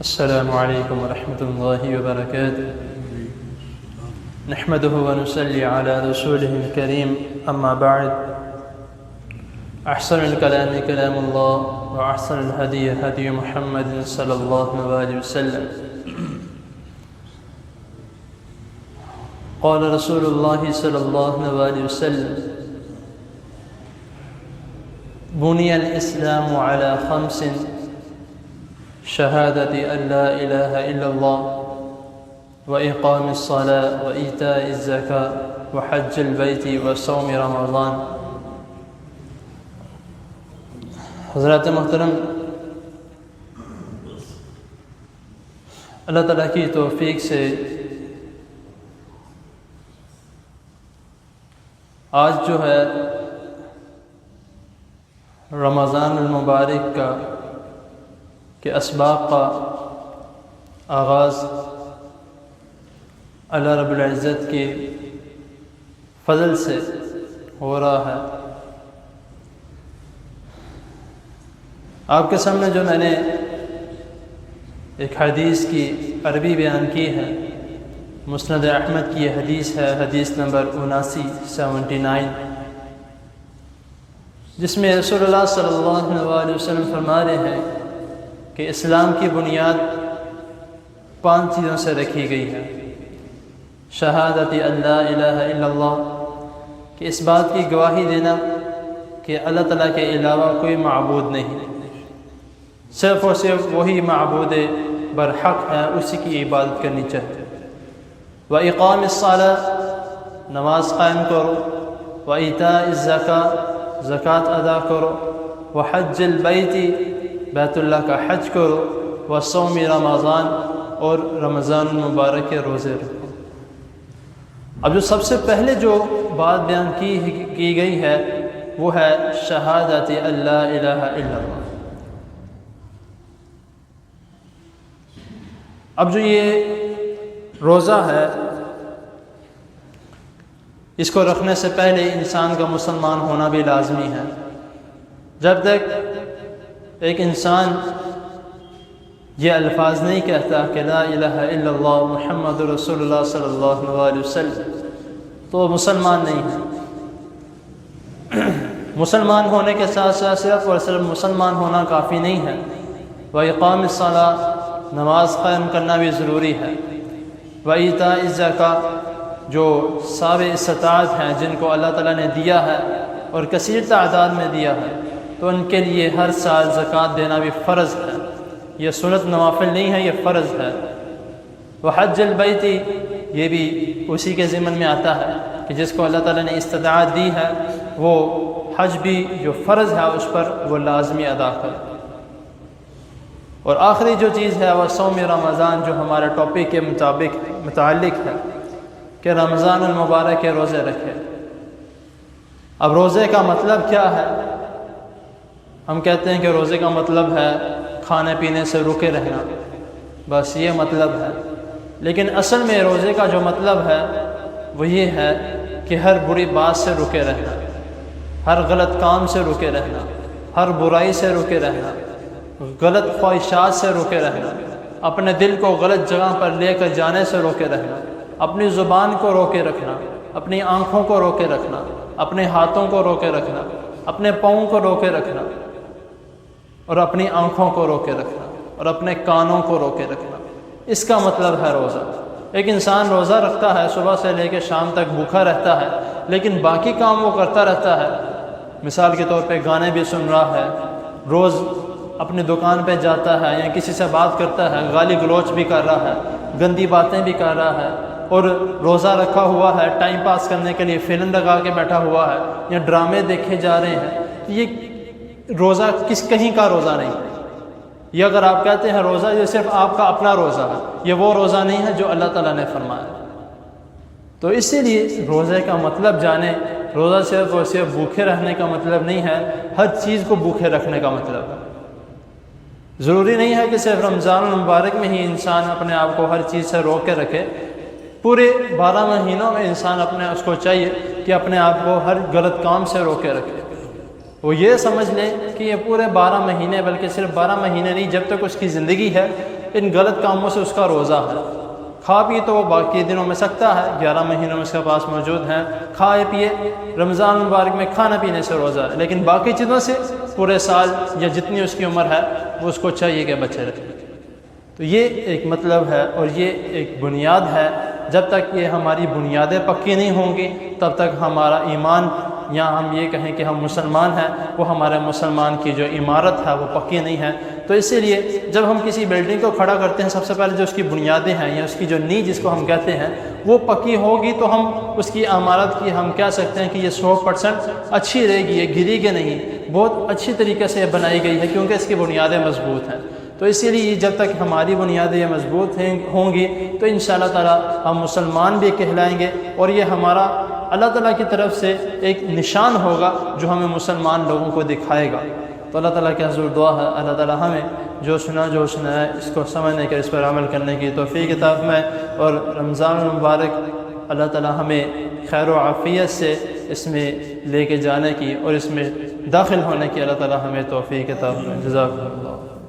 السلام عليكم ورحمة الله وبركاته. نحمده ونصلي على رسوله الكريم، أما بعد. أحسن الكلام كلام الله، وأحسن الهدي هدي محمد صلى الله عليه وسلم. قال رسول الله صلى الله عليه وسلم: بني الإسلام على خمس: شهادة أن لا إله إلا الله، وإقام الصلاة، وإيتاء الزكاة، وحج البيت، وصوم رمضان. حضرات محترم، اللہ تعالیٰ کی توفیق سے آج جو ہے رمضان المبارک کا کے اسباق کا آغاز اللہ رب العزت کی فضل سے ہو رہا ہے۔ آپ کے سامنے جو میں نے ایک حدیث کی عربی بیان کی ہے، مسند احمد کی یہ حدیث ہے، حدیث نمبر 79، جس میں رسول اللہ صلی اللہ علیہ وسلم فرما رہے ہیں کہ اسلام کی بنیاد 5 چیزوں سے رکھی گئی ہے۔ شہادت ان لا الہ الا اللہ، کہ اس بات کی گواہی دینا کہ اللہ تعالیٰ کے علاوہ کوئی معبود نہیں، صرف اور صرف وہی معبود برحق ہے، اسی کی عبادت کرنی چاہیے۔ وإقام الصلاة، نماز قائم کرو، وإیتاء الزکاة، زکوٰۃ ادا کرو، وحج البیت، بیت اللہ کا حج کرو، وصوم رمضان، اور رمضان المبارک کے روزے رکھو۔ اب جو سب سے پہلے جو بات بیان کی گئی ہے وہ ہے شہادت ان لا الہ الا اللہ۔ اب جو یہ روزہ ہے، اس کو رکھنے سے پہلے انسان کا مسلمان ہونا بھی لازمی ہے۔ جب تک ایک انسان یہ الفاظ نہیں کہتا کہ لا الہ الا اللہ محمد رسول اللہ صلی اللہ علیہ وسلم، تو مسلمان نہیں ہے۔ مسلمان ہونے کے ساتھ ساتھ صرف اور صرف مسلمان ہونا کافی نہیں ہے، وإقام الصلاة، نماز قائم کرنا بھی ضروری ہے، وإیتاء الزکاة، جو صاحب استطاعت ہیں، جن کو اللہ تعالیٰ نے دیا ہے اور کثیر تعداد میں دیا ہے، تو ان کے لیے ہر سال زکوٰۃ دینا بھی فرض ہے۔ یہ سنت نوافل نہیں ہے، یہ فرض ہے۔ وحج البیت، یہ بھی اسی کے ضمن میں آتا ہے کہ جس کو اللہ تعالیٰ نے استطاعت دی ہے وہ حج بھی جو فرض ہے اس پر وہ لازمی ادا کرے۔ اور آخری جو چیز ہے وہ صوم رمضان، جو ہمارے ٹاپک کے متعلق ہے کہ رمضان المبارک کے روزے رکھے۔ اب روزے کا مطلب کیا ہے؟ ہم کہتے ہیں کہ روزے کا مطلب ہے کھانے پینے سے رکے رہنا، بس یہ مطلب ہے۔ لیکن اصل میں روزے کا جو مطلب ہے وہ یہ ہے کہ ہر بری بات سے رکے رہنا، ہر غلط کام سے رکے رہنا، ہر برائی سے رکے رہنا، غلط خواہشات سے رکے رہنا، اپنے دل کو غلط جگہ پر لے کر جانے سے روکے رہنا، اپنی زبان کو روکے رکھنا، اپنی آنکھوں کو روکے رکھنا، اپنے ہاتھوں کو روکے رکھنا، اپنے پاؤں کو روکے رکھنا، اور اپنی آنکھوں کو روکے رکھنا، اور اپنے کانوں کو روکے رکھنا۔ اس کا مطلب ہے روزہ۔ ایک انسان روزہ رکھتا ہے، صبح سے لے کے شام تک بھوکا رہتا ہے، لیکن باقی کام وہ کرتا رہتا ہے۔ مثال کے طور پہ گانے بھی سن رہا ہے، روز اپنی دکان پہ جاتا ہے یا کسی سے بات کرتا ہے، گالی گلوچ بھی کر رہا ہے، گندی باتیں بھی کر رہا ہے، اور روزہ رکھا ہوا ہے ٹائم پاس کرنے کے لیے فلم لگا کے بیٹھا ہوا ہے یا ڈرامے دیکھے جا رہے ہیں، یہ روزہ کہیں کا روزہ نہیں ہے۔ یہ اگر آپ کہتے ہیں روزہ، یہ صرف آپ کا اپنا روزہ ہے، یہ وہ روزہ نہیں ہے جو اللہ تعالیٰ نے فرمایا۔ تو اسی لیے روزے کا مطلب جانیں۔ روزہ صرف اور صرف بھوکے رہنے کا مطلب نہیں ہے، ہر چیز کو بھوکے رکھنے کا مطلب ہے۔ ضروری نہیں ہے کہ صرف رمضان المبارک میں ہی انسان اپنے آپ کو ہر چیز سے روک کے رکھے، پورے 12 مہینوں میں انسان اس کو چاہیے کہ اپنے آپ کو ہر غلط کام سے روکے رکھے۔ وہ یہ سمجھ لیں کہ یہ پورے 12 مہینے، بلکہ صرف 12 مہینے نہیں، جب تک اس کی زندگی ہے ان غلط کاموں سے اس کا روزہ ہے۔ کھا پی تو وہ باقی دنوں میں سکتا ہے، 11 مہینوں میں اس کے پاس موجود ہیں، کھائے پیے، رمضان مبارک میں کھانا پینے سے روزہ ہے، لیکن باقی چیزوں سے پورے سال یا جتنی اس کی عمر ہے وہ اس کو چاہیے کہ بچے رکھے۔ تو یہ ایک مطلب ہے اور یہ ایک بنیاد ہے۔ جب تک یہ ہماری بنیادیں پکی نہیں ہوں گی تب تک ہمارا ایمان، یا ہم یہ کہیں کہ ہم مسلمان ہیں، وہ ہمارے مسلمان کی جو عمارت ہے وہ پکی نہیں ہے۔ تو اسی لیے جب ہم کسی بلڈنگ کو کھڑا کرتے ہیں، سب سے پہلے جو اس کی بنیادیں ہیں یا اس کی جو نیو جس کو ہم کہتے ہیں وہ پکی ہوگی تو ہم اس کی عمارت کی ہم کہہ سکتے ہیں کہ یہ 100% اچھی رہے گی، یہ گری گی نہیں، بہت اچھی طریقے سے بنائی گئی ہے کیونکہ اس کی بنیادیں مضبوط ہیں۔ تو اسی لیے جب تک ہماری بنیادیں مضبوط ہوں گی تو انشاءاللہ تعالی ہم مسلمان بھی کہلائیں گے، اور یہ ہمارا اللہ تعالیٰ کی طرف سے ایک نشان ہوگا جو ہمیں مسلمان لوگوں کو دکھائے گا۔ تو اللہ تعالیٰ کے حضور دعا ہے اللہ تعالیٰ ہمیں جو سنا ہے اس کو سمجھنے کے، اس پر عمل کرنے کی توفیق عطا فرمائے، اور رمضان المبارک اللہ تعالیٰ ہمیں خیر و عافیت سے اس میں لے کے جانے کی اور اس میں داخل ہونے کی اللہ تعالیٰ ہمیں توفیق عطا فرمائے۔ جزاک اللہ۔